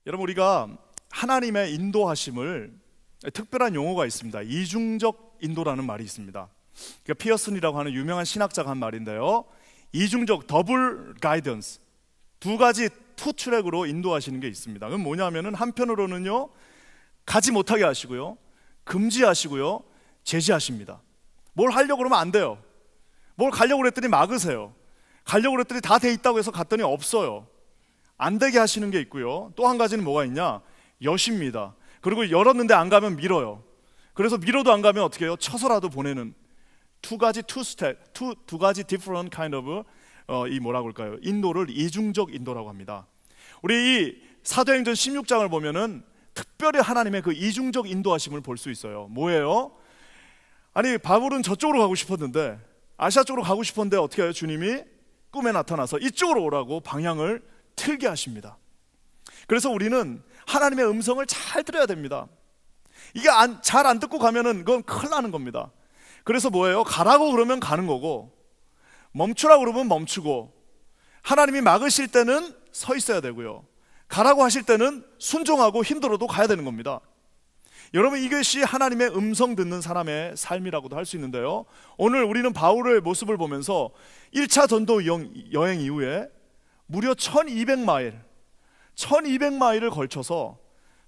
여러분, 우리가 하나님의 인도하심을 특별한 용어가 있습니다. 이중적 인도라는 말이 있습니다. 그러니까 피어슨이라고 하는 유명한 신학자가 한 말인데요, 이중적 더블 가이던스, 두 가지 투 트랙으로 인도하시는 게 있습니다. 그건 뭐냐면은 한편으로는요 가지 못하게 하시고요, 금지하시고요, 제지하십니다. 뭘 하려고 그러면 안 돼요. 뭘 가려고 그랬더니 막으세요. 가려고 그랬더니 다 돼 있다고 해서 갔더니 없어요. 안 되게 하시는 게 있고요. 또 한 가지는 뭐가 있냐? 여십니다. 그리고 열었는데 안 가면 밀어요. 그래서 밀어도 안 가면 어떻게 해요? 쳐서라도 보내는 두 가지 different kind of 이 뭐라고 할까요? 인도를 이중적 인도라고 합니다. 우리 이 사도행전 16장을 보면은 특별히 하나님의 그 이중적 인도하심을 볼 수 있어요. 뭐예요? 아니, 바울은 저쪽으로 가고 싶었는데, 아시아 쪽으로 가고 싶었는데 어떻게 해요? 주님이 꿈에 나타나서 이쪽으로 오라고 방향을 틀게 하십니다. 그래서 우리는 하나님의 음성을 잘 들어야 됩니다. 이게 잘 안 듣고 가면은 그건 큰일 나는 겁니다. 그래서 뭐예요? 가라고 그러면 가는 거고, 멈추라고 그러면 멈추고, 하나님이 막으실 때는 서 있어야 되고요, 가라고 하실 때는 순종하고 힘들어도 가야 되는 겁니다. 여러분, 이것이 하나님의 음성 듣는 사람의 삶이라고도 할 수 있는데요, 오늘 우리는 바울의 모습을 보면서 1차 전도 여행 이후에 무려 1200마일을 걸쳐서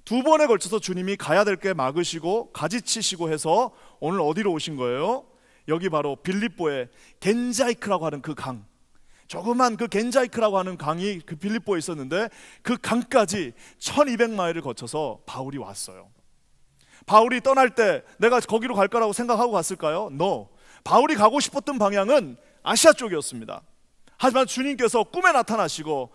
두 번에 걸쳐서 주님이 가야 될 게 막으시고 가지치시고 해서 오늘 어디로 오신 거예요? 여기 바로 빌립보의 겐자이크라고 하는 그 강, 조그만 그 겐자이크라고 하는 강이 그 빌립보에 있었는데, 그 강까지 1200마일을 거쳐서 바울이 왔어요. 바울이 떠날 때 내가 거기로 갈 거라고 생각하고 갔을까요? No. 바울이 가고 싶었던 방향은 아시아 쪽이었습니다. 하지만 주님께서 꿈에 나타나시고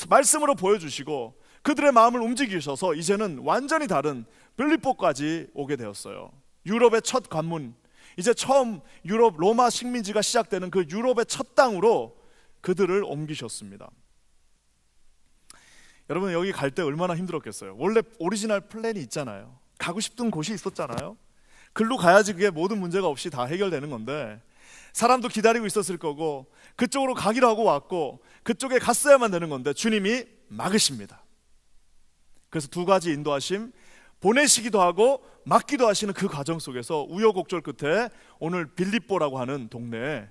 말씀으로 보여주시고 그들의 마음을 움직이셔서 이제는 완전히 다른 빌립보까지 오게 되었어요. 유럽의 첫 관문, 이제 처음 유럽 로마 식민지가 시작되는 그 유럽의 첫 땅으로 그들을 옮기셨습니다. 여러분, 여기 갈 때 얼마나 힘들었겠어요. 원래 오리지널 플랜이 있잖아요. 가고 싶은 곳이 있었잖아요. 글로 가야지 그게 모든 문제가 없이 다 해결되는 건데, 사람도 기다리고 있었을 거고 그쪽으로 가기로 하고 왔고 그쪽에 갔어야만 되는 건데 주님이 막으십니다. 그래서 두 가지 인도하심, 보내시기도 하고 막기도 하시는 그 과정 속에서 우여곡절 끝에 오늘 빌립보라고 하는 동네에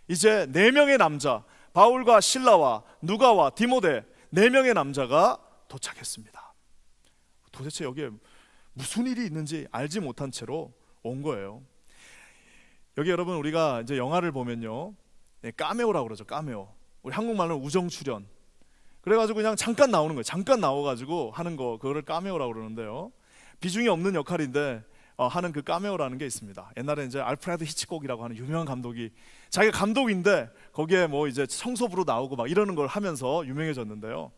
이제 4명의 남자, 바울과 실라와 누가와 디모데 4명의 남자가 도착했습니다. 도대체 여기에 무슨 일이 있는지 알지 못한 채로 온 거예요. 여기 여러분, 우리가 이제 영화를 보면요, 까메오라고 그러죠. 까메오. 우리 한국말로는 우정 출연. 그래가지고 그냥 잠깐 나오는 거예요. 잠깐 나와가지고 하는 거, 그거를 까메오라고 그러는데요, 비중이 없는 역할인데 하는 그 까메오라는 게 있습니다. 옛날에 이제 알프레드 히치콕이라고 하는 유명한 감독이 자기가 감독인데 거기에 뭐 이제 청소부로 나오고 막 이러는 걸 하면서 유명해졌는데요.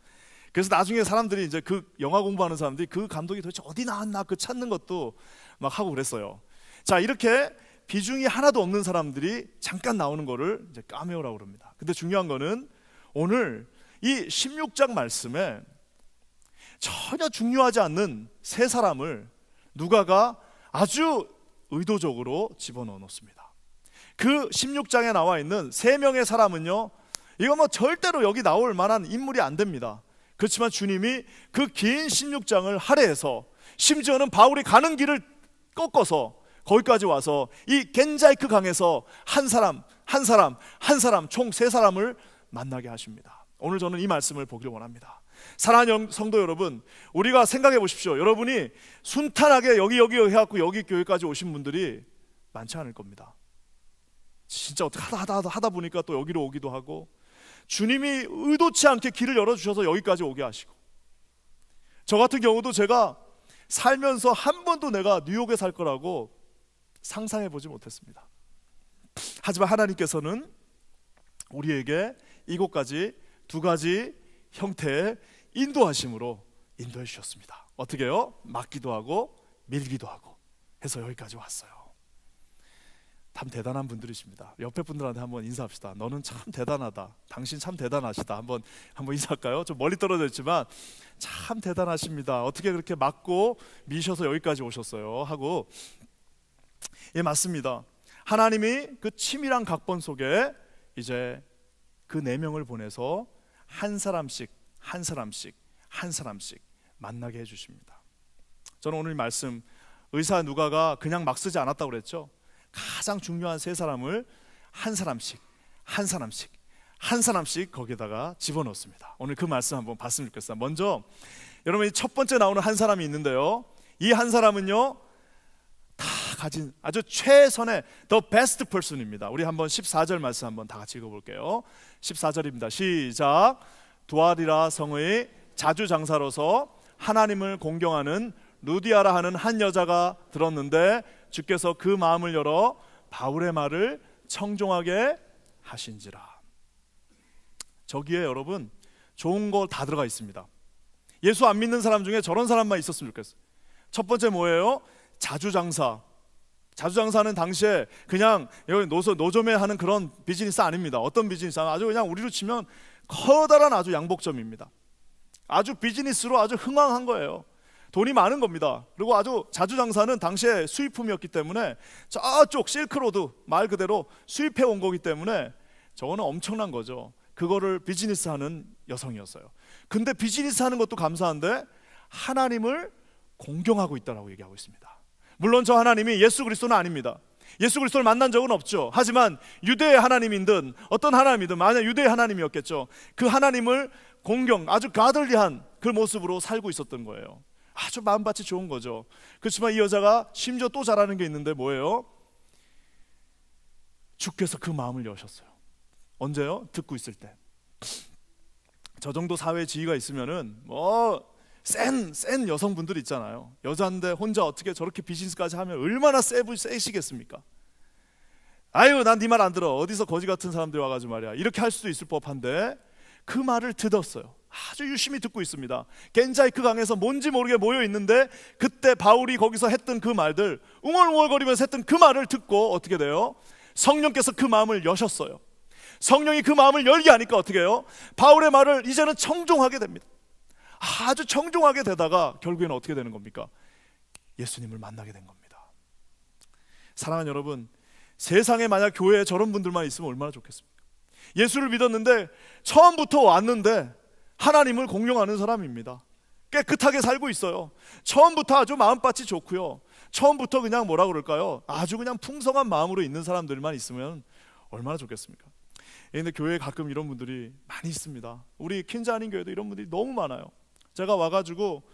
그래서 나중에 사람들이 이제 그 영화 공부하는 사람들이 그 감독이 도대체 어디 나왔나 그 찾는 것도 막 하고 그랬어요. 자, 이렇게 비중이 하나도 없는 사람들이 잠깐 나오는 거를 이제 까메오라고 그럽니다. 근데 중요한 거는 오늘 이 16장 말씀에 전혀 중요하지 않는 세 사람을 누가가 아주 의도적으로 집어넣어 놓습니다. 그 16장에 나와 있는 3명의 사람은요, 이거 뭐 절대로 여기 나올 만한 인물이 안 됩니다. 그렇지만 주님이 그 긴 16장을 할애해서 심지어는 바울이 가는 길을 꺾어서 거기까지 와서 이 겐자이크 강에서 한 사람 총 3사람을 만나게 하십니다. 오늘 저는 이 말씀을 보기를 원합니다. 사랑하는 성도 여러분, 우리가 생각해 보십시오. 여러분이 순탄하게 여기 해갖고 여기 교회까지 오신 분들이 많지 않을 겁니다. 진짜 어떻게 하다 보니까 또 여기로 오기도 하고, 주님이 의도치 않게 길을 열어주셔서 여기까지 오게 하시고, 저 같은 경우도 제가 살면서 한 번도 내가 뉴욕에 살 거라고 상상해 보지 못했습니다. 하지만 하나님께서는 우리에게 이곳까지 두 가지 형태의 인도하심으로 인도해 주셨습니다. 어떻게 해요? 막기도 하고 밀기도 하고 해서 여기까지 왔어요. 참 대단한 분들이십니다. 옆에 분들한테 한번 인사합시다. 너는 참 대단하다. 당신 참 대단하시다. 한번 인사할까요? 좀 멀리 떨어져 있지만 참 대단하십니다. 어떻게 그렇게 막고 미셔서 여기까지 오셨어요? 하고, 예, 맞습니다. 하나님이 그 치밀한 각본 속에 이제 그 4명을 보내서 한 사람씩 만나게 해주십니다. 저는 오늘 말씀 의사 누가가 그냥 막 쓰지 않았다고 그랬죠. 가장 중요한 세 사람을 한 사람씩 거기다가 집어넣습니다. 오늘 그 말씀 한번 봤으면 좋겠어요. 먼저 여러분, 첫 번째 나오는 한 사람이 있는데요, 이 한 사람은요 다 가진 아주 최선의 the best person입니다. 우리 한번 14절 말씀 한번 다 같이 읽어볼게요. 14절입니다. 시작. 두아리라 성의 자주장사로서 하나님을 공경하는 루디아라 하는 한 여자가 들었는데 주께서 그 마음을 열어 바울의 말을 청종하게 하신지라. 저기에 여러분 좋은 거 다 들어가 있습니다. 예수 안 믿는 사람 중에 저런 사람만 있었으면 좋겠어요. 첫 번째 뭐예요? 자주장사. 자주장사는 당시에 그냥 여기 노점에 하는 그런 비즈니스 아닙니다. 어떤 비즈니스? 아주 그냥 우리로 치면 커다란 아주 양복점입니다. 아주 비즈니스로 아주 흥왕한 거예요. 돈이 많은 겁니다. 그리고 아주 자주장사는 당시에 수입품이었기 때문에 저쪽 실크로드 말 그대로 수입해 온 거기 때문에 저거는 엄청난 거죠. 그거를 비즈니스 하는 여성이었어요. 근데 비즈니스 하는 것도 감사한데 하나님을 공경하고 있다라고 얘기하고 있습니다. 물론 저 하나님이 예수 그리스도는 아닙니다. 예수 그리스도를 만난 적은 없죠. 하지만 유대의 하나님이든 어떤 하나님이든 만약 유대의 하나님이었겠죠. 그 하나님을 공경, 아주 가들리한 그 모습으로 살고 있었던 거예요. 아주 마음밭이 좋은 거죠. 그렇지만 이 여자가 심지어 또 잘하는 게 있는데 뭐예요? 주께서 그 마음을 여셨어요. 언제요? 듣고 있을 때. 저 정도 사회 지위가 있으면은 센 여성분들 있잖아요. 여자인데 혼자 어떻게 저렇게 비즈니스까지 하면 얼마나 세시겠습니까? 아유, 난 네 말 안 들어. 어디서 거지 같은 사람들이 와가지고 말이야. 이렇게 할 수도 있을 법한데 그 말을 듣었어요. 아주 유심히 듣고 있습니다. 겐자이크 강에서 뭔지 모르게 모여 있는데 그때 바울이 거기서 했던 그 말들, 웅얼웅얼거리면서 했던 그 말을 듣고 어떻게 돼요? 성령께서 그 마음을 여셨어요. 성령이 그 마음을 열게 하니까 어떻게 해요? 바울의 말을 이제는 청종하게 됩니다. 아주 청종하게 되다가 결국에는 어떻게 되는 겁니까? 예수님을 만나게 된 겁니다. 사랑하는 여러분, 세상에 만약 교회에 저런 분들만 있으면 얼마나 좋겠습니까? 예수를 믿었는데 처음부터 왔는데 하나님을 공경하는 사람입니다. 깨끗하게 살고 있어요. 처음부터 아주 마음밭이 좋고요. 처음부터 그냥 뭐라 그럴까요? 아주 그냥 풍성한 마음으로 있는 사람들만 있으면 얼마나 좋겠습니까? 그런데 교회에 가끔 이런 분들이 많이 있습니다. 우리 퀸즈 아닌 교회도 이런 분들이 너무 많아요. 제가 와가지고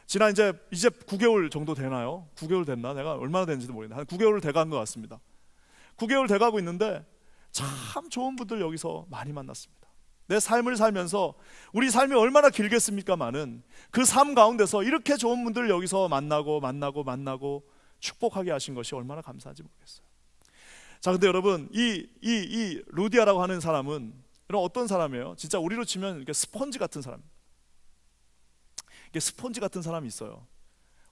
지난 이제 9개월 정도 되나요? 9개월 됐나? 내가 얼마나 됐는지도 모르겠는데 한 9개월 돼간 것 같습니다. 9개월 돼가고 있는데 참 좋은 분들 여기서 많이 만났습니다. 내 삶을 살면서 우리 삶이 얼마나 길겠습니까마는 그 삶 가운데서 이렇게 좋은 분들 여기서 만나고 축복하게 하신 것이 얼마나 감사한지 모르겠어요. 자, 근데 여러분 이 루디아라고 하는 사람은 어떤 사람이에요? 진짜 우리로 치면 이렇게 스펀지 같은 사람. 이게 스펀지 같은 사람이 있어요.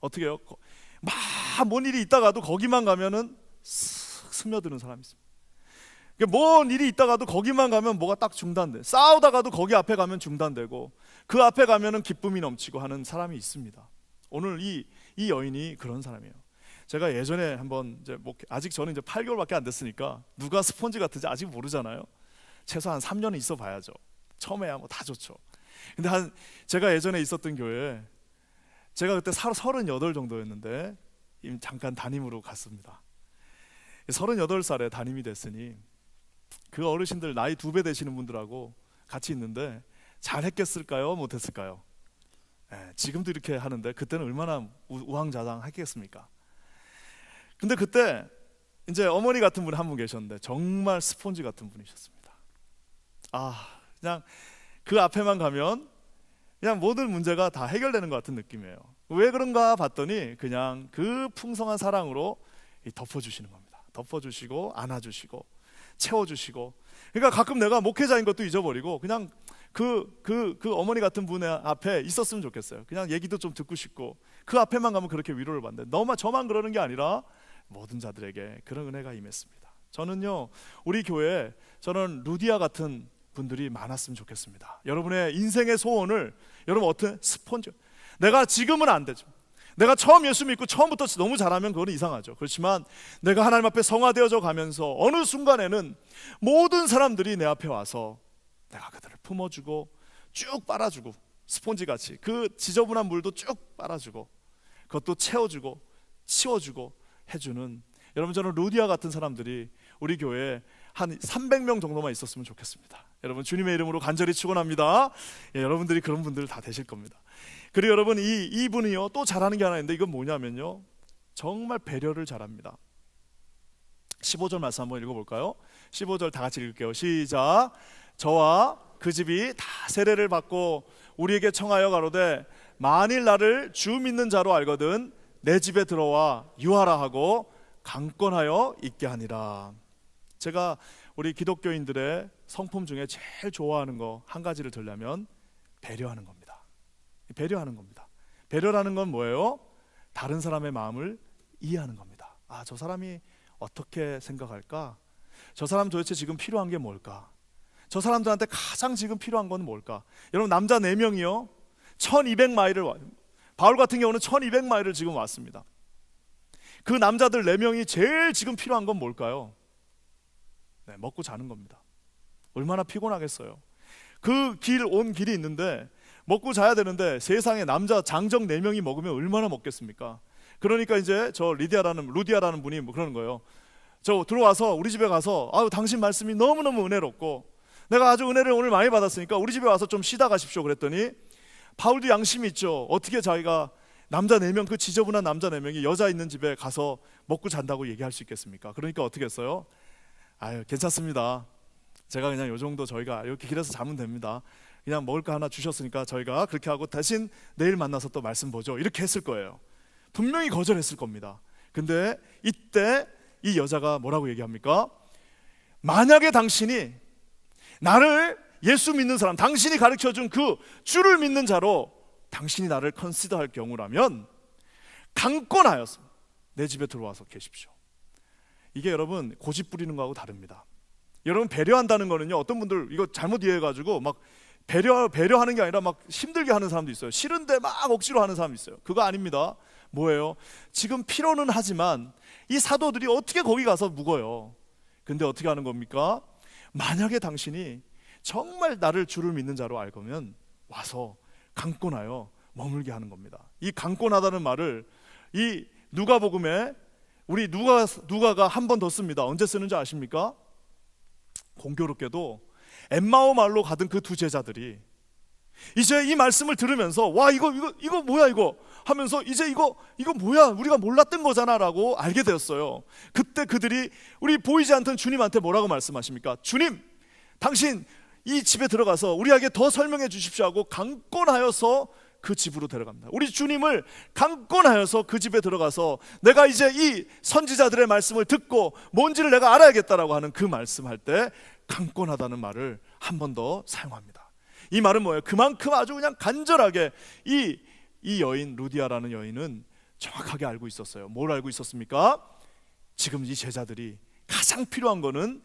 어떻게 해요? 뭔 일이 있다가도 거기만 가면은 쓱 스며드는 사람이 있습니다. 뭔 일이 있다가도 거기만 가면 뭐가 딱 중단돼. 싸우다가도 거기 앞에 가면 중단되고 그 앞에 가면은 기쁨이 넘치고 하는 사람이 있습니다. 오늘 이 여인이 그런 사람이에요. 제가 예전에 한번 이제 아직 저는 이제 8개월밖에 안 됐으니까 누가 스펀지 같은지 아직 모르잖아요. 최소한 3년은 있어 봐야죠. 처음에야 뭐 다 좋죠. 근데 제가 예전에 있었던 교회에 제가 그때 38 정도였는데 잠깐 담임으로 갔습니다. 38살에 담임이 됐으니 그 어르신들 나이 2배 되시는 분들하고 같이 있는데 잘했겠을까요? 못했을까요? 지금도 이렇게 하는데 그때는 얼마나 우왕좌왕했겠습니까? 근데 그때 이제 어머니 같은 분이 한 분 계셨는데 정말 스폰지 같은 분이셨습니다. 그냥 그 앞에만 가면 그냥 모든 문제가 다 해결되는 것 같은 느낌이에요. 왜 그런가 봤더니 그냥 그 풍성한 사랑으로 덮어주시는 겁니다. 덮어주시고 안아주시고 채워주시고. 그러니까 가끔 내가 목회자인 것도 잊어버리고 그냥 그 어머니 같은 분의 앞에 있었으면 좋겠어요. 그냥 얘기도 좀 듣고 싶고 그 앞에만 가면 그렇게 위로를 받는데 저만 그러는 게 아니라 모든 자들에게 그런 은혜가 임했습니다. 저는요, 우리 교회에 저는 루디아 같은 분들이 많았으면 좋겠습니다. 여러분의 인생의 소원을 여러분 어떤 스폰지, 내가 지금은 안 되죠. 내가 처음 예수 믿고 처음부터 너무 잘하면 그건 이상하죠. 그렇지만 내가 하나님 앞에 성화되어져 가면서 어느 순간에는 모든 사람들이 내 앞에 와서 내가 그들을 품어주고 쭉 빨아주고 스폰지같이 그 지저분한 물도 쭉 빨아주고 그것도 채워주고 치워주고 해주는, 여러분 저는 루디아 같은 사람들이 우리 교회에 한 300명 정도만 있었으면 좋겠습니다. 여러분 주님의 이름으로 간절히 축원합니다. 예, 여러분들이 그런 분들 다 되실 겁니다. 그리고 여러분 이분이요 또 잘하는 게 하나 있는데, 이건 뭐냐면요, 정말 배려를 잘합니다. 15절 말씀 한번 읽어볼까요? 15절 다 같이 읽을게요. 시작. 저와 그 집이 다 세례를 받고 우리에게 청하여 가로되 만일 나를 주 믿는 자로 알거든 내 집에 들어와 유하라 하고 강권하여 있게 하니라. 제가 우리 기독교인들의 성품 중에 제일 좋아하는 거 한 가지를 들려면 배려하는 겁니다. 배려하는 겁니다. 배려라는 건 뭐예요? 다른 사람의 마음을 이해하는 겁니다. 아, 저 사람이 어떻게 생각할까? 저 사람 도대체 지금 필요한 게 뭘까? 저 사람들한테 가장 지금 필요한 건 뭘까? 여러분 남자 4명이요 1200마일을 바울 같은 경우는 1200마일을 지금 왔습니다. 그 남자들 4명이 제일 지금 필요한 건 뭘까요? 네, 먹고 자는 겁니다. 얼마나 피곤하겠어요. 그 길 온 길이 있는데 먹고 자야 되는데 세상에 남자 장정 4명이 먹으면 얼마나 먹겠습니까? 그러니까 이제 저 루디아라는 분이 뭐 그러는 거예요. 저 들어와서 우리 집에 가서 아유 당신 말씀이 너무너무 은혜롭고 내가 아주 은혜를 오늘 많이 받았으니까 우리 집에 와서 좀 쉬다 가십시오 그랬더니, 바울도 양심이 있죠. 어떻게 자기가 남자 4명, 그 지저분한 남자 4명이 여자 있는 집에 가서 먹고 잔다고 얘기할 수 있겠습니까? 그러니까 어떻게 했어요? 아유 괜찮습니다. 제가 그냥 요 정도 저희가 이렇게 길에서 자면 됩니다. 그냥 먹을 거 하나 주셨으니까 저희가 그렇게 하고 대신 내일 만나서 또 말씀 보죠. 이렇게 했을 거예요. 분명히 거절했을 겁니다. 근데 이때 이 여자가 뭐라고 얘기합니까? 만약에 당신이 나를 예수 믿는 사람, 당신이 가르쳐준 그 주를 믿는 자로 당신이 나를 컨시더할 경우라면 강권하여서 내 집에 들어와서 계십시오. 이게 여러분 고집 부리는 거하고 다릅니다. 여러분 배려한다는 거는요, 어떤 분들 이거 잘못 이해해가지고 막 배려하는 게 아니라 막 힘들게 하는 사람도 있어요. 싫은데 막 억지로 하는 사람도 있어요. 그거 아닙니다. 뭐예요? 지금 필요는 하지만 이 사도들이 어떻게 거기 가서 묵어요? 근데 어떻게 하는 겁니까? 만약에 당신이 정말 나를 주를 믿는 자로 알거면 와서 강권하여 머물게 하는 겁니다. 이 강권하다는 말을 이 누가복음에 우리 누가가 한 번 더 씁니다. 언제 쓰는지 아십니까? 공교롭게도 엠마오 마을로 가던 그 두 제자들이 이제 이 말씀을 들으면서 와 이거 뭐야 이거 하면서 이제 이거 뭐야 우리가 몰랐던 거잖아 라고 알게 되었어요. 그때 그들이 우리 보이지 않던 주님한테 뭐라고 말씀하십니까? 주님, 당신 이 집에 들어가서 우리에게 더 설명해 주십시오 하고 강권하여서 그 집으로 데려갑니다. 우리 주님을 강권하여서 그 집에 들어가서 내가 이제 이 선지자들의 말씀을 듣고 뭔지를 내가 알아야겠다라고 하는 그 말씀할 때 강권하다는 말을 한 번 더 사용합니다. 이 말은 뭐예요? 그만큼 아주 그냥 간절하게 이 여인 루디아라는 여인은 정확하게 알고 있었어요. 뭘 알고 있었습니까? 지금 이 제자들이 가장 필요한 거는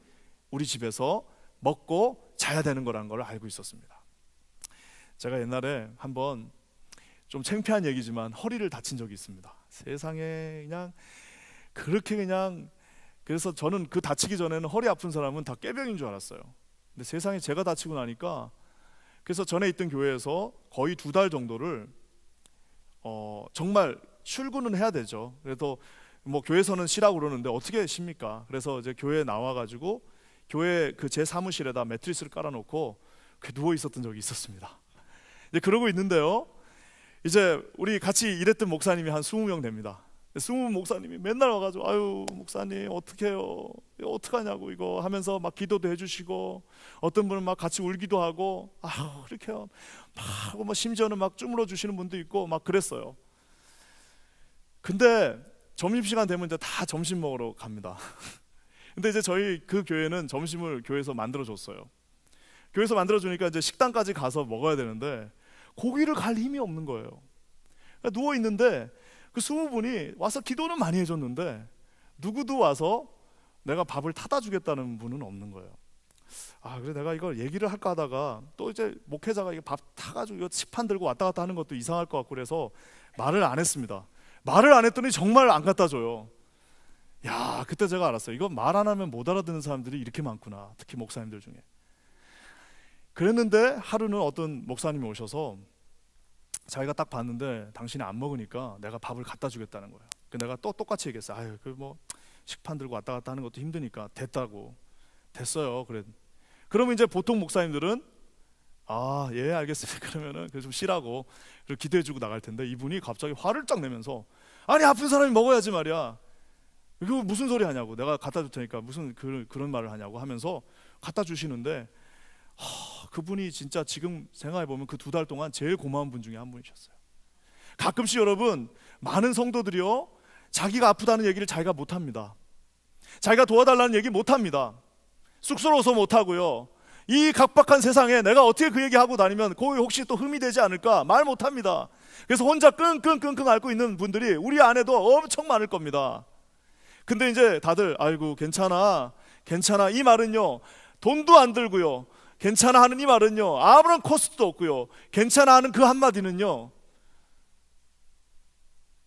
우리 집에서 먹고 자야 되는 거라는 걸 알고 있었습니다. 제가 옛날에 한번 좀 창피한 얘기지만 허리를 다친 적이 있습니다. 세상에 그냥 그렇게 그냥, 그래서 저는 그 다치기 전에는 허리 아픈 사람은 다 꾀병인 줄 알았어요. 근데 세상에 제가 다치고 나니까, 그래서 전에 있던 교회에서 거의 2달 정도를 정말 출근은 해야 되죠. 그래도 뭐 교회에서는 쉬라고 그러는데 어떻게 쉽니까? 그래서 이제 교회에 나와가지고 교회 그 제 사무실에다 매트리스를 깔아놓고 누워 있었던 적이 있었습니다. 이제 그러고 있는데요, 이제 우리 같이 일했던 목사님이 한 20명 됩니다. 20 목사님이 맨날 와가지고 아유 목사님 어떡해요, 이거 어떡하냐고 이거 하면서 막 기도도 해주시고, 어떤 분은 막 같이 울기도 하고 아유 그렇게요 막 하고 뭐 심지어는 막 주물러 주시는 분도 있고 막 그랬어요. 근데 점심시간 되면 이제 다 점심 먹으러 갑니다. 근데 이제 저희 그 교회는 점심을 교회에서 만들어줬어요. 교회에서 만들어주니까 이제 식당까지 가서 먹어야 되는데 고기를 갈 힘이 없는 거예요. 그러니까 누워 있는데 그 20분이 와서 기도는 많이 해줬는데 누구도 와서 내가 밥을 타다 주겠다는 분은 없는 거예요. 아 그래 내가 이걸 얘기를 할까 하다가 또 이제 목회자가 이게 밥 타가지고 이거 식판 들고 왔다 갔다 하는 것도 이상할 것 같고 그래서 말을 안 했습니다. 말을 안 했더니 정말 안 갖다 줘요. 야 그때 제가 알았어요. 이거 말 안 하면 못 알아듣는 사람들이 이렇게 많구나, 특히 목사님들 중에. 그랬는데 하루는 어떤 목사님이 오셔서 자기가 딱 봤는데 당신이 안 먹으니까 내가 밥을 갖다 주겠다는 거예요. 내가 또 똑같이 얘기했어. 아유, 그 뭐 식판 들고 왔다 갔다 하는 것도 힘드니까 됐다고. 됐어요. 그래. 그러면 이제 보통 목사님들은 아, 예, 알겠습니다. 그러면은 좀 쉬라고 기도해주고 나갈 텐데, 이분이 갑자기 화를 쫙 내면서 아니, 아픈 사람이 먹어야지 말이야. 이거 무슨 소리 하냐고. 내가 갖다 줄 테니까 무슨 그런 말을 하냐고 하면서 갖다 주시는데, 그분이 진짜 지금 생각해보면 그 2달 동안 제일 고마운 분 중에 한 분이셨어요. 가끔씩 여러분, 많은 성도들이요, 자기가 아프다는 얘기를 자기가 못합니다. 자기가 도와달라는 얘기 못합니다. 쑥스러워서 못하고요, 이 각박한 세상에 내가 어떻게 그 얘기하고 다니면 거기 혹시 또 흠이 되지 않을까 말 못합니다. 그래서 혼자 끙끙끙끙 앓고 있는 분들이 우리 안에도 엄청 많을 겁니다. 근데 이제 다들 아이고 괜찮아 괜찮아 이 말은요, 돈도 안 들고요, 괜찮아 하는 이 말은요 아무런 코스트도 없고요, 괜찮아 하는 그 한마디는요,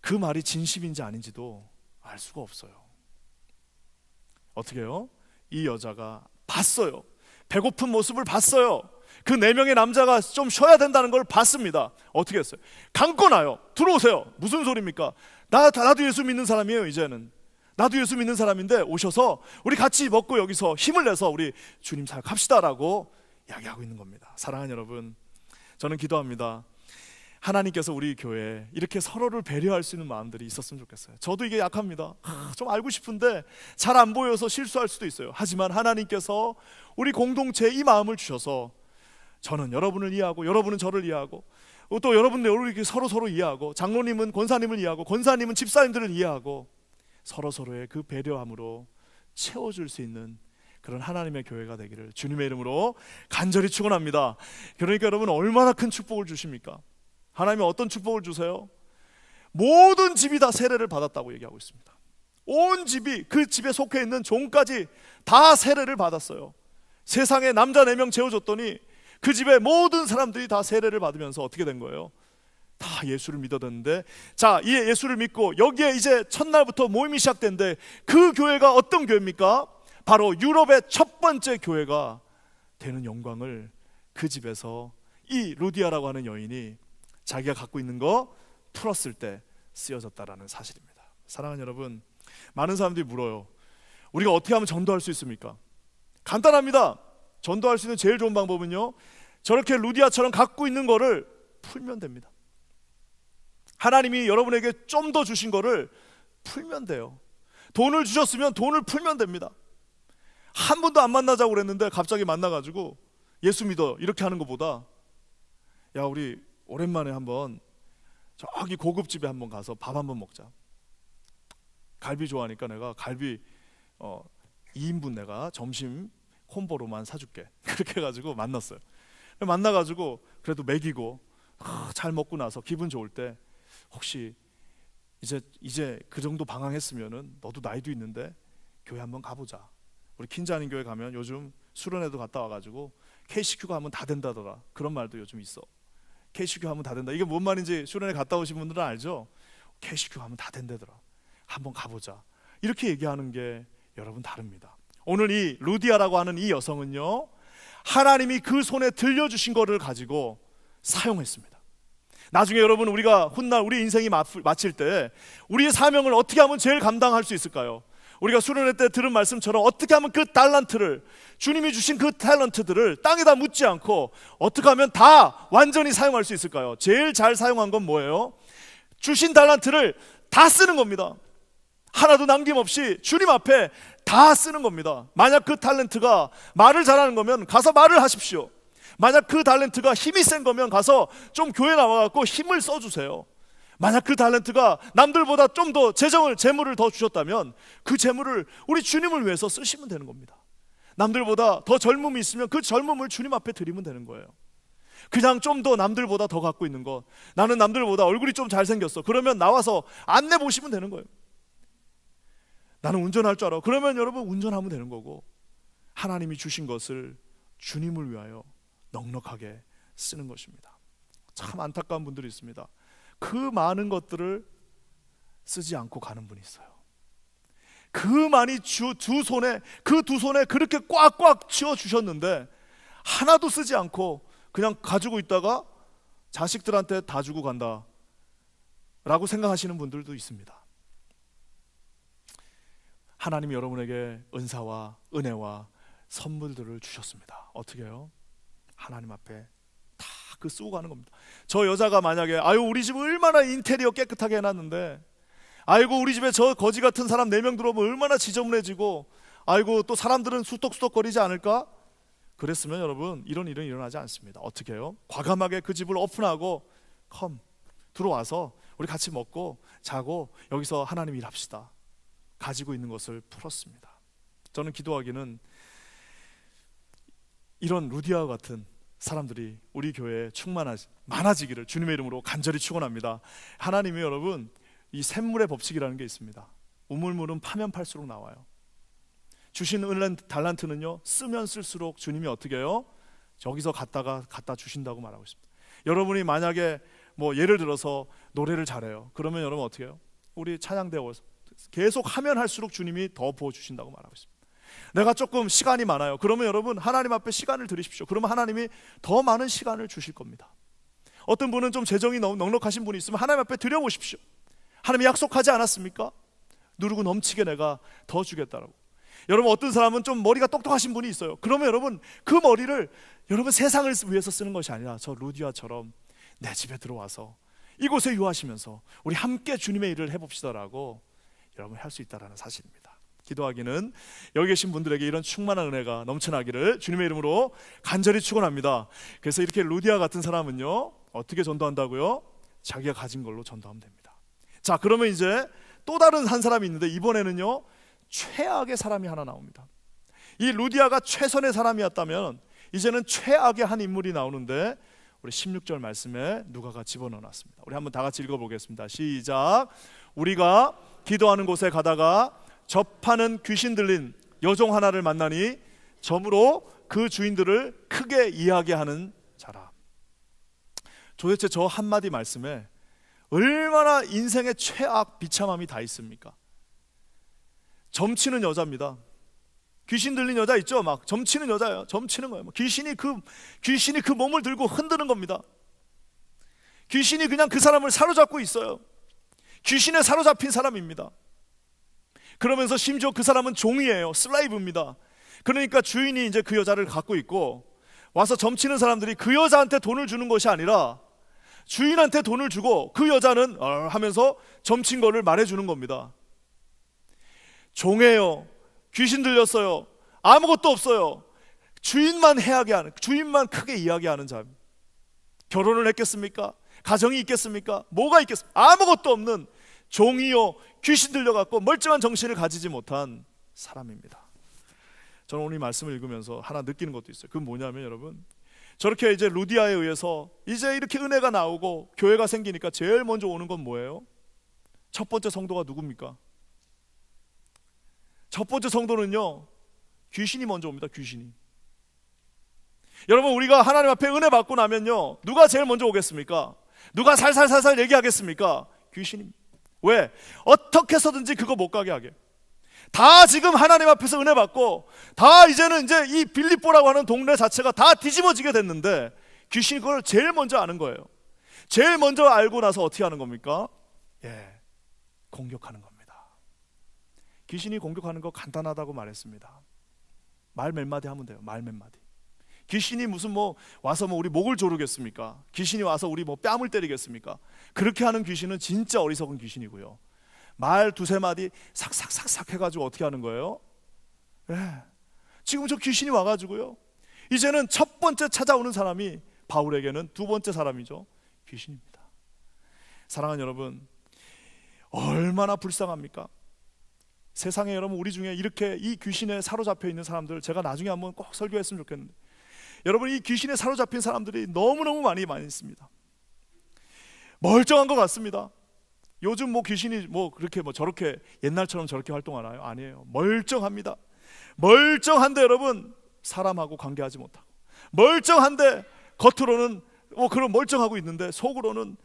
그 말이 진심인지 아닌지도 알 수가 없어요. 어떻게 해요? 이 여자가 봤어요. 배고픈 모습을 봤어요. 그 4명의 남자가 좀 쉬어야 된다는 걸 봤습니다. 어떻게 했어요? 강권하여 들어오세요. 무슨 소리입니까? 나도 예수 믿는 사람이에요. 이제는 나도 예수 믿는 사람인데 오셔서 우리 같이 먹고 여기서 힘을 내서 우리 주님 사역합시다라고 이야기하고 있는 겁니다. 사랑하는 여러분, 저는 기도합니다. 하나님께서 우리 교회에 이렇게 서로를 배려할 수 있는 마음들이 있었으면 좋겠어요. 저도 이게 약합니다. 좀 알고 싶은데 잘 안 보여서 실수할 수도 있어요. 하지만 하나님께서 우리 공동체에 이 마음을 주셔서 저는 여러분을 이해하고 여러분은 저를 이해하고 또 여러분들 이렇게 서로 이해하고, 장로님은 권사님을 이해하고 권사님은 집사님들을 이해하고 서로의 그 배려함으로 채워줄 수 있는 그런 하나님의 교회가 되기를 주님의 이름으로 간절히 축원합니다. 그러니까 여러분, 얼마나 큰 축복을 주십니까? 하나님은 어떤 축복을 주세요? 모든 집이 다 세례를 받았다고 얘기하고 있습니다. 온 집이, 그 집에 속해 있는 종까지 다 세례를 받았어요. 세상에 남자 4명 재워줬더니 그 집에 모든 사람들이 다 세례를 받으면서 어떻게 된 거예요? 다 예수를 믿어졌는데, 자, 이 예수를 믿고 여기에 이제 첫날부터 모임이 시작된데, 그 교회가 어떤 교회입니까? 바로 유럽의 첫 번째 교회가 되는 영광을 그 집에서 이 루디아라고 하는 여인이 자기가 갖고 있는 거 풀었을 때 쓰여졌다라는 사실입니다. 사랑하는 여러분, 많은 사람들이 물어요. 우리가 어떻게 하면 전도할 수 있습니까? 간단합니다. 전도할 수 있는 제일 좋은 방법은요, 저렇게 루디아처럼 갖고 있는 거를 풀면 됩니다. 하나님이 여러분에게 좀 더 주신 거를 풀면 돼요. 돈을 주셨으면 돈을 풀면 됩니다. 한 번도 안 만나자고 그랬는데 갑자기 만나가지고 예수 믿어 이렇게 하는 것보다, 야, 우리 오랜만에 한번 저기 고급집에 한번 가서 밥 한번 먹자. 갈비 좋아하니까 내가 갈비 2인분 내가 점심 콤보로만 사줄게. 그렇게 해가지고 만났어요. 만나가지고 그래도 먹이고 잘 먹고 나서 기분 좋을 때, 혹시 이제 그 정도 방황했으면은 너도 나이도 있는데 교회 한번 가보자. 우리 킨자님 교회 가면 요즘 수련회도 갔다 와가지고 KCQ가 하면 다 된다더라. 그런 말도 요즘 있어. KCQ 하면 다 된다. 이게 뭔 말인지 수련회 갔다 오신 분들은 알죠? KCQ 하면 다 된다더라. 한번 가보자. 이렇게 얘기하는 게 여러분 다릅니다. 오늘 이 루디아라고 하는 이 여성은요, 하나님이 그 손에 들려주신 거를 가지고 사용했습니다. 나중에 여러분, 우리가 훗날 우리 인생이 마칠 때 우리의 사명을 어떻게 하면 제일 감당할 수 있을까요? 우리가 수련회 때 들은 말씀처럼 어떻게 하면 그 달란트를, 주님이 주신 그 탤런트들을 땅에다 묻지 않고 어떻게 하면 다 완전히 사용할 수 있을까요? 제일 잘 사용한 건 뭐예요? 주신 달란트를 다 쓰는 겁니다. 하나도 남김없이 주님 앞에 다 쓰는 겁니다. 만약 그 탤런트가 말을 잘하는 거면 가서 말을 하십시오. 만약 그 탤런트가 힘이 센 거면 가서 좀 교회 나와갖고 힘을 써주세요. 만약 그 탤런트가 남들보다 좀 더 재물을 더 주셨다면 그 재물을 우리 주님을 위해서 쓰시면 되는 겁니다. 남들보다 더 젊음이 있으면 그 젊음을 주님 앞에 드리면 되는 거예요. 그냥 좀 더 남들보다 더 갖고 있는 것, 나는 남들보다 얼굴이 좀 잘생겼어, 그러면 나와서 안내 보시면 되는 거예요. 나는 운전할 줄 알아, 그러면 여러분 운전하면 되는 거고, 하나님이 주신 것을 주님을 위하여 넉넉하게 쓰는 것입니다. 참 안타까운 분들이 있습니다. 그 많은 것들을 쓰지 않고 가는 분이 있어요. 그 많이 두 손에 그렇게 꽉꽉 쥐어 주셨는데 하나도 쓰지 않고 그냥 가지고 있다가 자식들한테 다 주고 간다 라고 생각하시는 분들도 있습니다. 하나님이 여러분에게 은사와 은혜와 선물들을 주셨습니다. 어떻게 해요? 하나님 앞에 다 그 쓰고 가는 겁니다. 저 여자가 만약에 아유 우리 집 얼마나 인테리어 깨끗하게 해놨는데, 아이고 우리 집에 저 거지 같은 사람 4명 들어오면 얼마나 지저분해지고, 아이고 또 사람들은 수덕수덕거리지 않을까? 그랬으면 여러분 이런 일은 일어나지 않습니다. 어떻게 해요? 과감하게 그 집을 오픈하고 들어와서 우리 같이 먹고 자고 여기서 하나님 일합시다. 가지고 있는 것을 풀었습니다. 저는 기도하기는 이런 루디아와 같은 사람들이 우리 교회에 많아지기를 주님의 이름으로 간절히 축원합니다. 하나님이 여러분 이 샘물의 법칙이라는 게 있습니다. 우물물은 파면 팔수록 나와요. 주신 은혜 달란트는요, 쓰면 쓸수록 주님이 어떻게 해요? 저기서 갖다 주신다고 말하고 있습니다. 여러분이 만약에 뭐 예를 들어서 노래를 잘해요. 그러면 여러분 어떻게 해요? 우리 찬양대회 계속 하면 할수록 주님이 더 부어주신다고 말하고 있습니다. 내가 조금 시간이 많아요. 그러면 여러분 하나님 앞에 시간을 들이십시오. 그러면 하나님이 더 많은 시간을 주실 겁니다. 어떤 분은 좀 재정이 넉넉하신 분이 있으면 하나님 앞에 드려보십시오. 하나님이 약속하지 않았습니까? 누르고 넘치게 내가 더 주겠다라고. 여러분 어떤 사람은 좀 머리가 똑똑하신 분이 있어요. 그러면 여러분 그 머리를 여러분 세상을 위해서 쓰는 것이 아니라 저 루디아처럼 내 집에 들어와서 이곳에 유하시면서 우리 함께 주님의 일을 해봅시다라고 여러분 할 수 있다는 사실입니다. 기도하기는 여기 계신 분들에게 이런 충만한 은혜가 넘쳐나기를 주님의 이름으로 간절히 축원합니다. 그래서 이렇게 루디아 같은 사람은요 어떻게 전도한다고요? 자기가 가진 걸로 전도하면 됩니다. 자, 그러면 이제 또 다른 한 사람이 있는데 이번에는요 최악의 사람이 하나 나옵니다. 이 루디아가 최선의 사람이었다면 이제는 최악의 한 인물이 나오는데 우리 16절 말씀에 누가가 집어넣어놨습니다. 우리 한번 다 같이 읽어보겠습니다. 시작. 우리가 기도하는 곳에 가다가 접하는 귀신 들린 여종 하나를 만나니 점으로 그 주인들을 크게 이야기하는 자라. 도대체 저 한마디 말씀에 얼마나 인생의 최악 비참함이 다 있습니까? 점치는 여자입니다. 귀신 들린 여자 있죠? 막 점치는 여자예요. 점치는 거예요. 귀신이 그 몸을 들고 흔드는 겁니다. 귀신이 그냥 그 사람을 사로잡고 있어요. 귀신에 사로잡힌 사람입니다. 그러면서 심지어 그 사람은 종이에요. 슬레이브입니다. 그러니까 주인이 이제 그 여자를 갖고 있고 와서 점치는 사람들이 그 여자한테 돈을 주는 것이 아니라 주인한테 돈을 주고 그 여자는 하면서 점친 거를 말해주는 겁니다. 종이에요. 귀신 들렸어요. 아무것도 없어요. 주인만 해하게 하는, 주인만 크게 이야기하는 자입. 결혼을 했겠습니까? 가정이 있겠습니까? 뭐가 있겠습니까? 아무것도 없는 종이요 귀신 들려갖고 멀쩡한 정신을 가지지 못한 사람입니다. 저는 오늘 이 말씀을 읽으면서 하나 느끼는 것도 있어요. 그건 뭐냐면 여러분 저렇게 이제 루디아에 의해서 이제 이렇게 은혜가 나오고 교회가 생기니까 제일 먼저 오는 건 뭐예요? 첫 번째 성도가 누굽니까? 첫 번째 성도는요 귀신이 먼저 옵니다. 귀신이. 여러분 우리가 하나님 앞에 은혜 받고 나면요 누가 제일 먼저 오겠습니까? 누가 살살살살 얘기하겠습니까? 귀신입니다. 왜? 어떻게 해서든지 그거 못 가게 하게. 다 지금 하나님 앞에서 은혜 받고 다 이제는 이제 이 빌립보라고 하는 동네 자체가 다 뒤집어지게 됐는데 귀신이 그걸 제일 먼저 아는 거예요. 제일 먼저 알고 나서 어떻게 하는 겁니까? 공격하는 겁니다. 귀신이 공격하는 거 간단하다고 말했습니다. 말 몇 마디 하면 돼요. 말 몇 마디. 귀신이 무슨 와서 우리 목을 조르겠습니까? 귀신이 와서 우리 뺨을 때리겠습니까? 그렇게 하는 귀신은 진짜 어리석은 귀신이고요. 말 두세 마디 삭삭삭삭 해가지고 어떻게 하는 거예요? 지금 저 귀신이 와가지고요 이제는 첫 번째 찾아오는 사람이 바울에게는 두 번째 사람이죠. 귀신입니다. 사랑하는 여러분 얼마나 불쌍합니까? 세상에 여러분 우리 중에 이렇게 이 귀신에 사로잡혀 있는 사람들 제가 나중에 한번 꼭 설교했으면 좋겠는데 여러분 이 귀신에 사로잡힌 사람들이 너무너무 많이 있습니다. 멀쩡한 것 같습니다. 요즘 귀신이 그렇게 저렇게 옛날처럼 저렇게 활동하나요? 아니에요. 멀쩡합니다. 멀쩡한데 여러분 사람하고 관계하지 못하고 멀쩡한데 겉으로는 그런 멀쩡하고 있는데 속으로는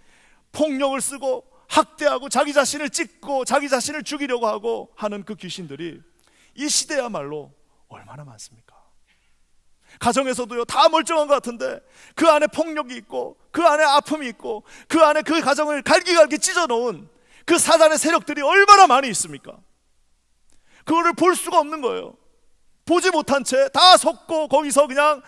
폭력을 쓰고 학대하고 자기 자신을 찢고 자기 자신을 죽이려고 하고 하는 그 귀신들이 이 시대야말로 얼마나 많습니까? 가정에서도요, 다 멀쩡한 것 같은데 그 안에 폭력이 있고 그 안에 아픔이 있고 그 안에 그 가정을 갈기갈기 찢어놓은 그 사단의 세력들이 얼마나 많이 있습니까? 그거를 볼 수가 없는 거예요. 보지 못한 채 다 속고 거기서 그냥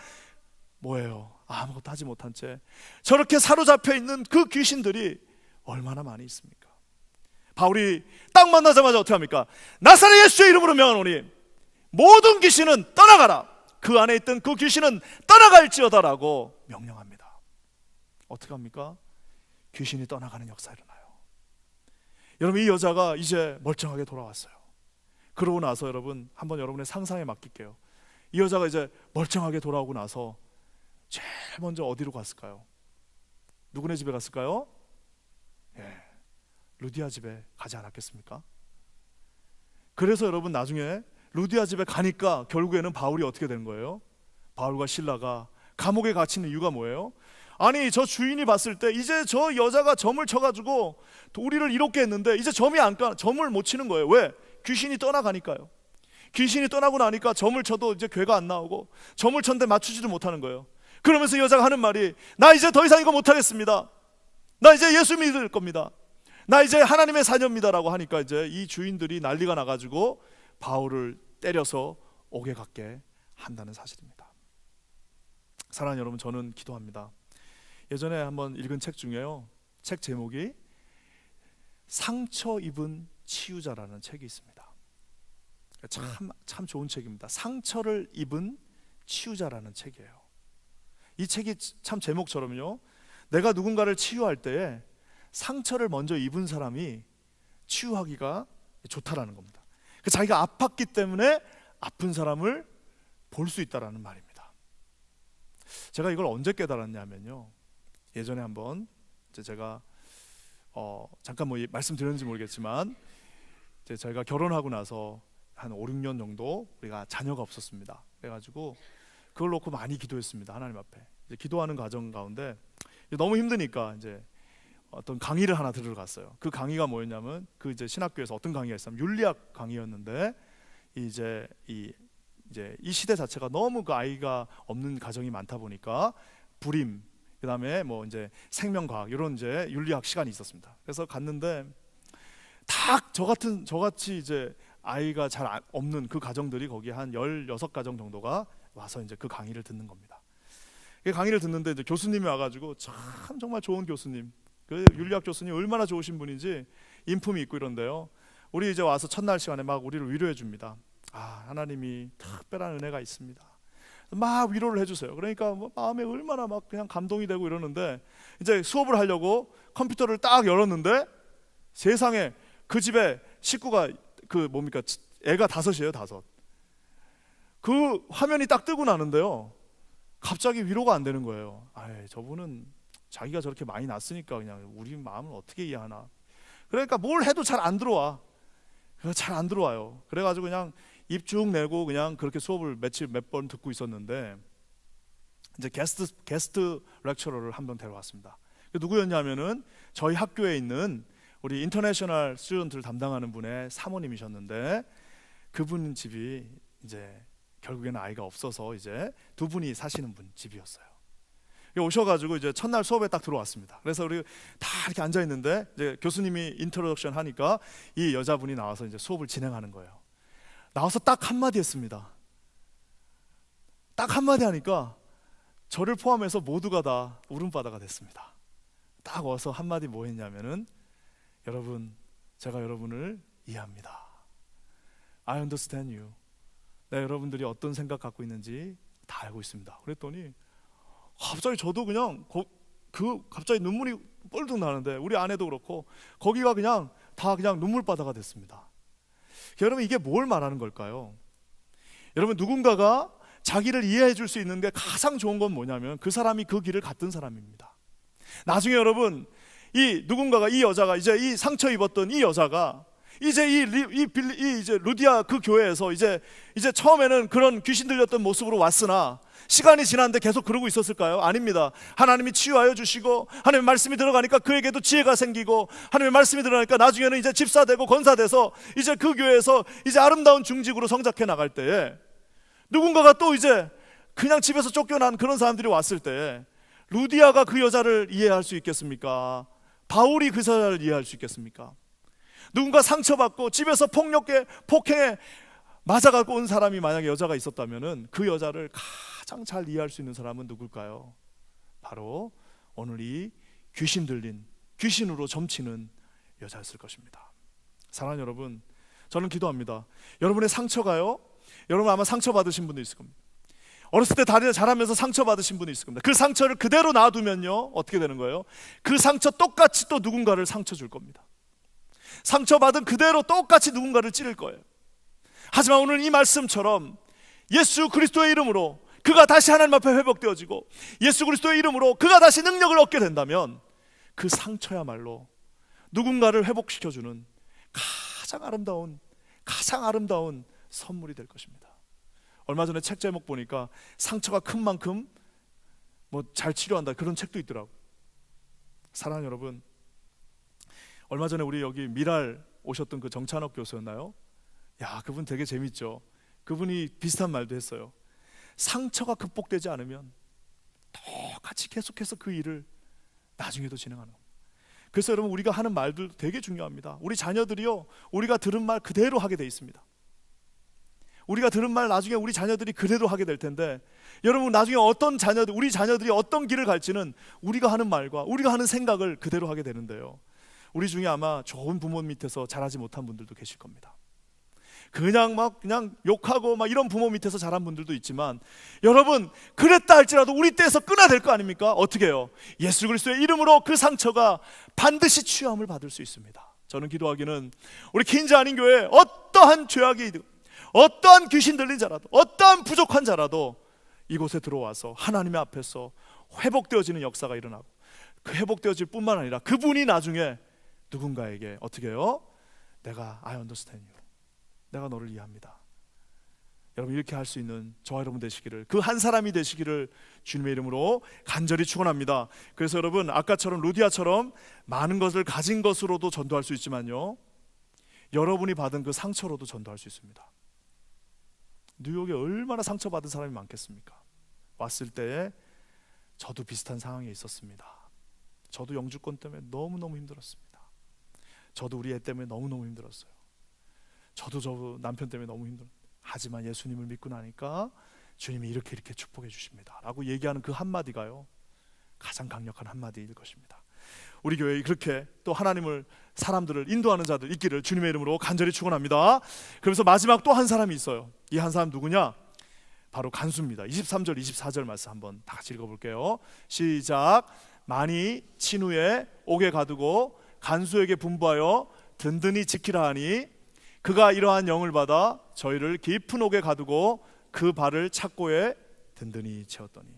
뭐예요? 아무것도 하지 못한 채 저렇게 사로잡혀 있는 그 귀신들이 얼마나 많이 있습니까? 바울이 딱 만나자마자 어떻게 합니까? 나사렛 예수의 이름으로 명하노니 모든 귀신은 떠나가라. 그 안에 있던 그 귀신은 떠나갈지어다라고 명령합니다. 어떻게 합니까? 귀신이 떠나가는 역사가 일어나요. 여러분, 이 여자가 이제 멀쩡하게 돌아왔어요. 그러고 나서 여러분, 한번 여러분의 상상에 맡길게요. 이 여자가 이제 멀쩡하게 돌아오고 나서 제일 먼저 어디로 갔을까요? 누구네 집에 갔을까요? 루디아 집에 가지 않았겠습니까? 그래서 여러분, 나중에 루디아 집에 가니까 결국에는 바울이 어떻게 된 거예요? 바울과 실라가 감옥에 갇히는 이유가 뭐예요? 아니, 저 주인이 봤을 때 이제 저 여자가 점을 쳐가지고 우리를 이롭게 했는데 이제 점을 못 치는 거예요. 왜? 귀신이 떠나가니까요. 귀신이 떠나고 나니까 점을 쳐도 이제 괴가 안 나오고 점을 쳤는데 맞추지도 못하는 거예요. 그러면서 여자가 하는 말이, 나 이제 더 이상 이거 못하겠습니다. 나 이제 예수 믿을 겁니다. 나 이제 하나님의 사녀입니다라고 하니까 이제 이 주인들이 난리가 나가지고 바울을 때려서 옥에 갖게 한다는 사실입니다. 사랑하는 여러분, 저는 기도합니다. 예전에 한번 읽은 책 중에요, 책 제목이 상처 입은 치유자라는 책이 있습니다. 참 좋은 책입니다. 상처를 입은 치유자라는 책이에요. 이 책이 참 제목처럼요, 내가 누군가를 치유할 때에 상처를 먼저 입은 사람이 치유하기가 좋다라는 겁니다. 자기가 아팠기 때문에 아픈 사람을 볼 수 있다라는 말입니다. 제가 이걸 언제 깨달았냐면요, 예전에 한번 제가 잠깐 뭐 말씀드렸는지 모르겠지만 저희가 결혼하고 나서 한 5, 6년 정도 우리가 자녀가 없었습니다. 그래가지고 그걸 놓고 많이 기도했습니다. 하나님 앞에 이제 기도하는 과정 가운데 너무 힘드니까 이제 어떤 강의를 하나 들으러 갔어요. 그 강의가 뭐였냐면, 그 이제 신학교에서 어떤 강의가 있었냐면 윤리학 강의였는데, 이제 이 시대 자체가 너무 그 아이가 없는 가정이 많다 보니까 불임, 그다음에 뭐 이제 생명과학 이런 이제 윤리학 시간이 있었습니다. 그래서 갔는데 딱 저같이 이제 아이가 잘 없는 그 가정들이 거기 한 16가정 정도가 와서 이제 그 강의를 듣는 겁니다. 그 강의를 듣는데 이제 교수님이 와가지고 참 정말 좋은 교수님, 그 윤리학 교수님 얼마나 좋으신 분인지 인품이 있고 이런데요, 우리 이제 와서 첫날 시간에 막 우리를 위로해 줍니다. 하나님이 특별한 은혜가 있습니다. 막 위로를 해주세요. 그러니까 뭐 마음에 얼마나 막 그냥 감동이 되고 이러는데, 이제 수업을 하려고 컴퓨터를 딱 열었는데 세상에 그 집에 식구가 애가 5이에요. 5. 그 화면이 딱 뜨고 나는데요, 갑자기 위로가 안 되는 거예요. 저분은 자기가 저렇게 많이 났으니까 그냥 우리 마음을 어떻게 이해하나. 그러니까 뭘 해도 잘 안 들어와. 잘 안 들어와요. 그래가지고 그냥 입 쭉 내고 그냥 그렇게 수업을 몇 번 듣고 있었는데, 이제 게스트 렉처러를 한 번 데려왔습니다. 누구였냐면은 저희 학교에 있는 우리 인터내셔널 스튜던트를 담당하는 분의 사모님이셨는데, 그분 집이 이제 결국에는 아이가 없어서 이제 두 분이 사시는 분 집이었어요. 오셔가지고 이제 첫날 수업에 딱 들어왔습니다. 그래서 우리 다 이렇게 앉아 있는데 이제 교수님이 인트로덕션 하니까 이 여자분이 나와서 이제 수업을 진행하는 거예요. 나와서 딱 한마디 했습니다. 딱 한마디 하니까 저를 포함해서 모두가 다 울음바다가 됐습니다. 딱 와서 한마디 뭐 했냐면은, 여러분, 제가 여러분을 이해합니다. I understand you. 내가 여러분들이 어떤 생각 갖고 있는지 다 알고 있습니다. 그랬더니 갑자기 저도 그냥 갑자기 눈물이 뻘떡 나는데, 우리 아내도 그렇고 거기가 그냥 다 그냥 눈물바다가 됐습니다. 여러분, 이게 뭘 말하는 걸까요? 여러분, 누군가가 자기를 이해해 줄 수 있는 게 가장 좋은 건 뭐냐면, 그 사람이 그 길을 갔던 사람입니다. 나중에 여러분, 이 누군가가, 이 여자가, 이제 이 상처 입었던 이 여자가 이제 이제 루디아 그 교회에서 이제 처음에는 그런 귀신 들렸던 모습으로 왔으나 시간이 지났는데 계속 그러고 있었을까요? 아닙니다. 하나님이 치유하여 주시고 하나님의 말씀이 들어가니까 그에게도 지혜가 생기고, 하나님의 말씀이 들어가니까 나중에는 이제 집사되고 권사돼서 이제 그 교회에서 이제 아름다운 중직으로 성장해 나갈 때에 누군가가 또 이제 그냥 집에서 쫓겨난 그런 사람들이 왔을 때 루디아가 그 여자를 이해할 수 있겠습니까? 바울이 그 여자를 이해할 수 있겠습니까? 누군가 상처받고 집에서 폭행에 맞아갖고 온 사람이 만약에 여자가 있었다면 그 여자를 가장 잘 이해할 수 있는 사람은 누굴까요? 바로 오늘 이 귀신 들린, 귀신으로 점치는 여자였을 것입니다. 사랑하는 여러분, 저는 기도합니다. 여러분의 상처가요, 여러분 아마 상처받으신 분도 있을 겁니다. 어렸을 때 다리를 자라면서 상처받으신 분이 있을 겁니다. 그 상처를 그대로 놔두면요 어떻게 되는 거예요? 그 상처 똑같이 또 누군가를 상처 줄 겁니다. 상처받은 그대로 똑같이 누군가를 찌를 거예요. 하지만 오늘 이 말씀처럼 예수 그리스도의 이름으로 그가 다시 하나님 앞에 회복되어지고 예수 그리스도의 이름으로 그가 다시 능력을 얻게 된다면 그 상처야말로 누군가를 회복시켜주는 가장 아름다운 선물이 될 것입니다. 얼마 전에 책 제목 보니까 상처가 큰 만큼 잘 치료한다, 그런 책도 있더라고요. 사랑하는 여러분, 얼마 전에 우리 여기 미랄 오셨던 그 정찬욱 교수였나요? 야, 그분 되게 재밌죠. 그분이 비슷한 말도 했어요. 상처가 극복되지 않으면 똑같이 계속해서 그 일을 나중에도 진행하는 겁니다. 그래서 여러분, 우리가 하는 말들 되게 중요합니다. 우리 자녀들이요, 우리가 들은 말 그대로 하게 돼 있습니다. 우리가 들은 말 나중에 우리 자녀들이 그대로 하게 될 텐데, 여러분 나중에 우리 자녀들이 어떤 길을 갈지는 우리가 하는 말과 우리가 하는 생각을 그대로 하게 되는데요, 우리 중에 아마 좋은 부모 밑에서 자라지 못한 분들도 계실 겁니다. 그냥 욕하고 이런 부모 밑에서 자란 분들도 있지만, 여러분 그랬다 할지라도 우리 때에서 끊어야 될 거 아닙니까? 어떻게 해요? 예수 그리스도의 이름으로 그 상처가 반드시 치유함을 받을 수 있습니다. 저는 기도하기는 우리 킨즈 아닌 교회에 어떠한 죄악이, 어떠한 귀신 들린 자라도, 어떠한 부족한 자라도 이곳에 들어와서 하나님의 앞에서 회복되어지는 역사가 일어나고, 그 회복되어질 뿐만 아니라 그분이 나중에 누군가에게 어떻게 해요? 내가 I understand you, 내가 너를 이해합니다. 여러분 이렇게 할 수 있는 저와 여러분 되시기를, 그 한 사람이 되시기를 주님의 이름으로 간절히 축원합니다. 그래서 여러분, 아까처럼 루디아처럼 많은 것을 가진 것으로도 전도할 수 있지만요, 여러분이 받은 그 상처로도 전도할 수 있습니다. 뉴욕에 얼마나 상처받은 사람이 많겠습니까? 왔을 때에 저도 비슷한 상황에 있었습니다. 저도 영주권 때문에 너무너무 힘들었습니다. 저도 우리 애 때문에 너무너무 힘들었어요. 저도 저 남편 때문에 너무 힘들었는데, 하지만 예수님을 믿고 나니까 주님이 이렇게 축복해 주십니다 라고 얘기하는 그 한마디가요, 가장 강력한 한마디일 것입니다. 우리 교회에 그렇게 또 사람들을 인도하는 자들 있기를 주님의 이름으로 간절히 축원합니다. 그러면서 마지막 또 한 사람이 있어요. 이 한 사람 누구냐? 바로 간수입니다. 23절 24절 말씀 한번 다 같이 읽어볼게요. 시작. 많이 친 후에 옥에 가두고 간수에게 분부하여 든든히 지키라 하니, 그가 이러한 영을 받아 저희를 깊은 옥에 가두고 그 발을 착고에 든든히 채웠더니.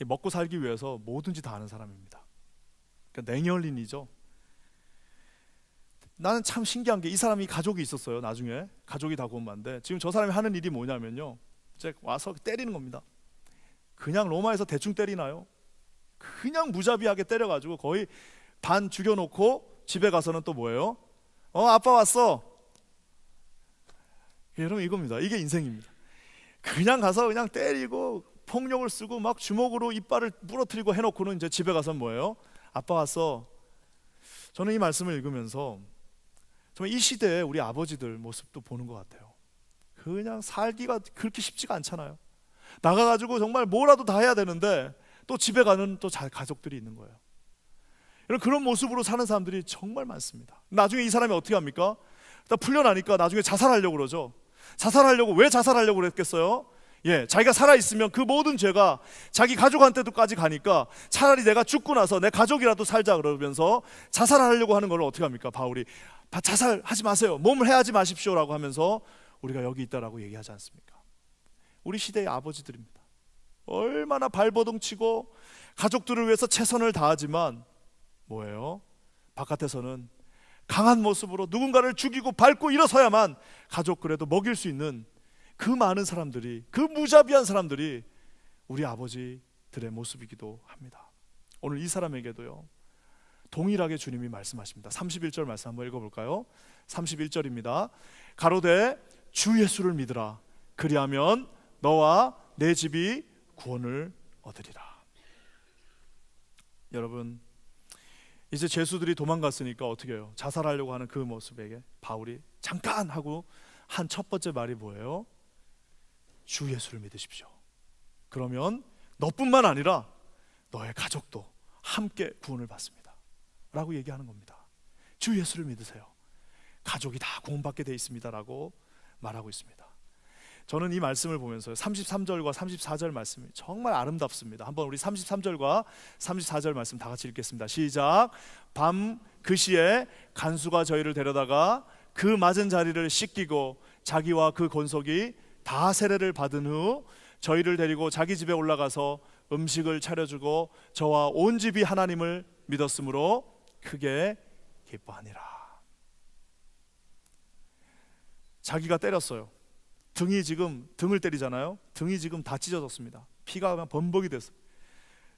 먹고 살기 위해서 뭐든지 다 하는 사람입니다. 그러니까 냉혈린이죠. 나는 참 신기한 게, 이 사람이 가족이 있었어요. 나중에 가족이 다 구원받는데, 지금 저 사람이 하는 일이 뭐냐면요, 이제 와서 때리는 겁니다. 그냥 로마에서 대충 때리나요? 그냥 무자비하게 때려가지고 거의 반 죽여놓고 집에 가서는 또 뭐예요? 아빠 왔어. 여러분 이겁니다. 이게 인생입니다. 그냥 가서 그냥 때리고 폭력을 쓰고 막 주먹으로 이빨을 부러뜨리고 해놓고는 이제 집에 가서 뭐예요? 아빠 왔어. 저는 이 말씀을 읽으면서 정말 이 시대에 우리 아버지들 모습도 보는 것 같아요. 그냥 살기가 그렇게 쉽지가 않잖아요. 나가가지고 정말 뭐라도 다 해야 되는데 또 집에 가는 또 가족들이 있는 거예요. 이런 그런 모습으로 사는 사람들이 정말 많습니다. 나중에 이 사람이 어떻게 합니까? 풀려나니까 나중에 자살하려고 그러죠. 왜 자살하려고 그랬겠어요? 자기가 살아있으면 그 모든 죄가 자기 가족한테도까지 가니까 차라리 내가 죽고 나서 내 가족이라도 살자 그러면서 자살하려고 하는 걸 어떻게 합니까? 바울이 자살하지 마세요, 몸을 해하지 마십시오라고 하면서 우리가 여기 있다라고 얘기하지 않습니까? 우리 시대의 아버지들입니다. 얼마나 발버둥 치고 가족들을 위해서 최선을 다하지만 뭐예요? 바깥에서는 강한 모습으로 누군가를 죽이고 밟고 일어서야만 가족 그래도 먹일 수 있는 그 많은 사람들이, 그 무자비한 사람들이 우리 아버지들의 모습이기도 합니다. 오늘 이 사람에게도요, 동일하게 주님이 말씀하십니다. 31절 말씀 한번 읽어볼까요? 31절입니다. 가로되 주 예수를 믿으라. 그리하면 너와 내 집이 구원을 얻으리라. 여러분, 이제 죄수들이 도망갔으니까 어떻게 해요? 자살하려고 하는 그 모습에게 바울이 잠깐 하고 한 첫 번째 말이 뭐예요? 주 예수를 믿으십시오. 그러면 너뿐만 아니라 너의 가족도 함께 구원을 받습니다 라고 얘기하는 겁니다. 주 예수를 믿으세요. 가족이 다 구원받게 돼 있습니다 라고 말하고 있습니다. 저는 이 말씀을 보면서 33절과 34절 말씀이 정말 아름답습니다. 한번 우리 33절과 34절 말씀 다 같이 읽겠습니다. 시작. 밤 그 시에 간수가 저희를 데려다가 그 맞은 자리를 씻기고 자기와 그 권속이 다 세례를 받은 후 저희를 데리고 자기 집에 올라가서 음식을 차려주고 저와 온 집이 하나님을 믿었으므로 크게 기뻐하니라. 자기가 때렸어요. 등을 때리잖아요. 등이 지금 다 찢어졌습니다. 피가 그냥 범벅이 됐어요.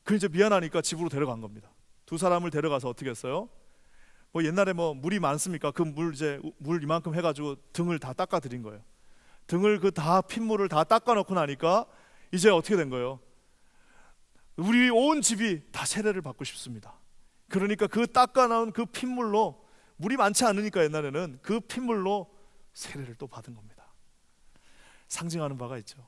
그 이제 미안하니까 집으로 데려간 겁니다. 두 사람을 데려가서 어떻게 했어요? 뭐 옛날에 뭐 물이 많습니까? 그 물 이만큼 해가지고 등을 다 닦아드린 거예요. 등을 그 다 핏물을 다 닦아놓고 나니까 이제 어떻게 된 거예요? 우리 온 집이 다 세례를 받고 싶습니다. 그러니까 그 닦아놓은 그 핏물로, 물이 많지 않으니까 옛날에는 그 핏물로 세례를 또 받은 겁니다. 상징하는 바가 있죠.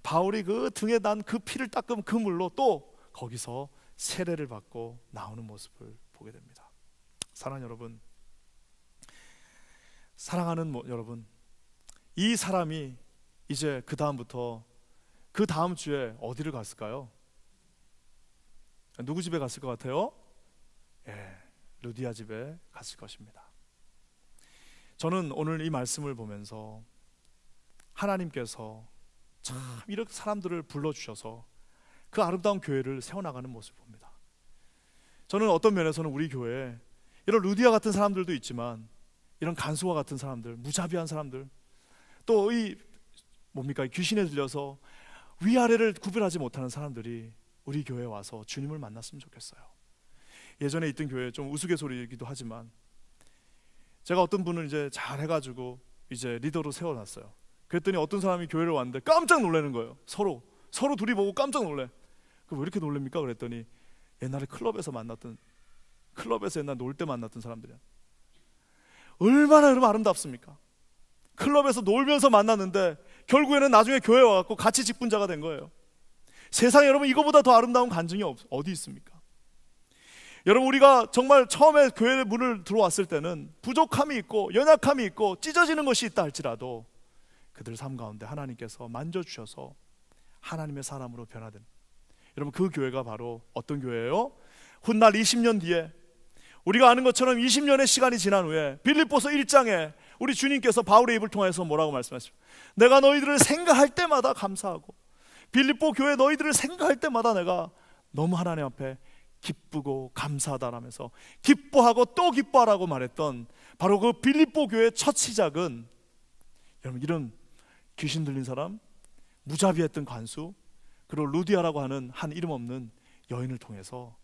바울이 그 등에 난 그 피를 닦은 그 물로 또 거기서 세례를 받고 나오는 모습을 보게 됩니다. 사랑하는 여러분, 사랑하는 여러분, 이 사람이 이제 그 다음부터 그 다음 주에 어디를 갔을까요? 누구 집에 갔을 것 같아요? 루디아 집에 갔을 것입니다. 저는 오늘 이 말씀을 보면서 하나님께서 참 이렇게 사람들을 불러주셔서 그 아름다운 교회를 세워나가는 모습을 봅니다. 저는 어떤 면에서는 우리 교회에 이런 루디아 같은 사람들도 있지만 이런 간수와 같은 사람들, 무자비한 사람들, 또 이 귀신에 들려서 위아래를 구별하지 못하는 사람들이 우리 교회에 와서 주님을 만났으면 좋겠어요. 예전에 있던 교회 좀 우스갯소리이기도 하지만 제가 어떤 분을 이제 잘 해가지고 이제 리더로 세워놨어요. 그랬더니 어떤 사람이 교회를 왔는데 깜짝 놀라는 거예요. 서로 둘이 보고 깜짝 놀래. 왜 이렇게 놀랍니까? 그랬더니 옛날에 클럽에서 옛날 놀 때 만났던 사람들이야. 얼마나 여러분 아름답습니까? 클럽에서 놀면서 만났는데 결국에는 나중에 교회에 와갖고 같이 직분자가 된 거예요. 세상에 여러분 이거보다 더 아름다운 간증이 어디 있습니까? 여러분, 우리가 정말 처음에 교회 문을 들어왔을 때는 부족함이 있고 연약함이 있고 찢어지는 것이 있다 할지라도 그들 삶 가운데 하나님께서 만져주셔서 하나님의 사람으로 변화된, 여러분 그 교회가 바로 어떤 교회예요? 훗날 20년 뒤에 우리가 아는 것처럼 20년의 시간이 지난 후에 빌립보서 1장에 우리 주님께서 바울의 입을 통해서 뭐라고 말씀하십니까? 내가 너희들을 생각할 때마다 감사하고 빌립보 교회 너희들을 생각할 때마다 내가 너무 하나님 앞에 기쁘고 감사하다라면서 기뻐하고 또 기뻐하라고 말했던 바로 그 빌립보 교회의 첫 시작은 여러분 이런 귀신 들린 사람, 무자비했던 관수, 그리고 루디아라고 하는 한 이름 없는 여인을 통해서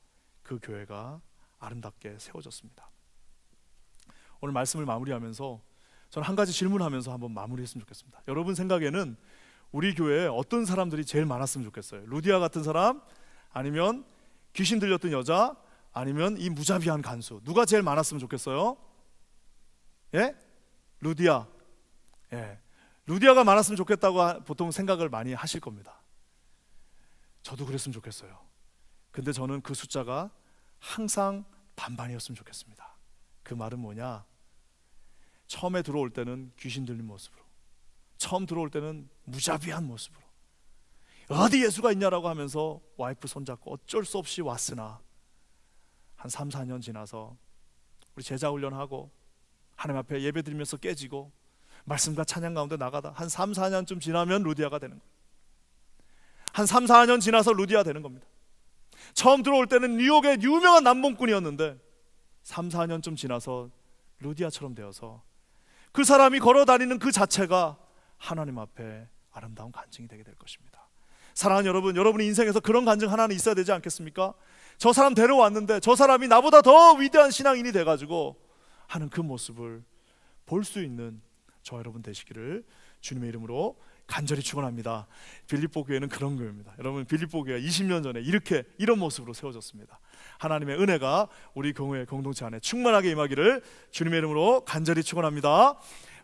그 교회가 아름답게 세워졌습니다. 오늘 말씀을 마무리하면서 저는 한 가지 질문하면서 한번 마무리했으면 좋겠습니다. 여러분 생각에는 우리 교회에 어떤 사람들이 제일 많았으면 좋겠어요? 루디아 같은 사람, 아니면 귀신 들렸던 여자, 아니면 이 무자비한 간수, 누가 제일 많았으면 좋겠어요? 예? 루디아. 예. 루디아가 많았으면 좋겠다고 보통 생각을 많이 하실 겁니다. 저도 그랬으면 좋겠어요. 근데 저는 그 숫자가 항상 반반이었으면 좋겠습니다. 그 말은 뭐냐? 처음에 들어올 때는 귀신 들린 모습으로, 처음 들어올 때는 무자비한 모습으로, 어디 예수가 있냐라고 하면서 와이프 손잡고 어쩔 수 없이 왔으나 한 3, 4년 지나서 우리 제자 훈련하고 하나님 앞에 예배 드리면서 깨지고 말씀과 찬양 가운데 나가다 한 3, 4년쯤 지나면 루디아가 되는 거예요. 한 3, 4년 지나서 루디아 되는 겁니다. 처음 들어올 때는 뉴욕의 유명한 남봉꾼이었는데 3, 4년쯤 지나서 루디아처럼 되어서 그 사람이 걸어다니는 그 자체가 하나님 앞에 아름다운 간증이 되게 될 것입니다. 사랑하는 여러분, 여러분의 인생에서 그런 간증 하나는 있어야 되지 않겠습니까? 저 사람 데려왔는데 저 사람이 나보다 더 위대한 신앙인이 돼가지고 하는 그 모습을 볼 수 있는 저 여러분 되시기를 주님의 이름으로 간절히 축원합니다. 빌립보 교회는 그런 교회입니다. 여러분, 빌립보 교회가 20년 전에 이런 모습으로 세워졌습니다. 하나님의 은혜가 우리 교회 공동체 안에 충만하게 임하기를 주님의 이름으로 간절히 축원합니다.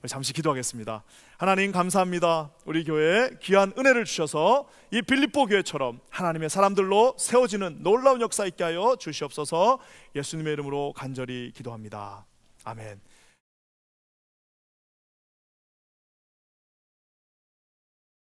잠시 기도하겠습니다. 하나님 감사합니다. 우리 교회에 귀한 은혜를 주셔서 이 빌립보 교회처럼 하나님의 사람들로 세워지는 놀라운 역사 있게 하여 주시옵소서. 예수님의 이름으로 간절히 기도합니다. 아멘.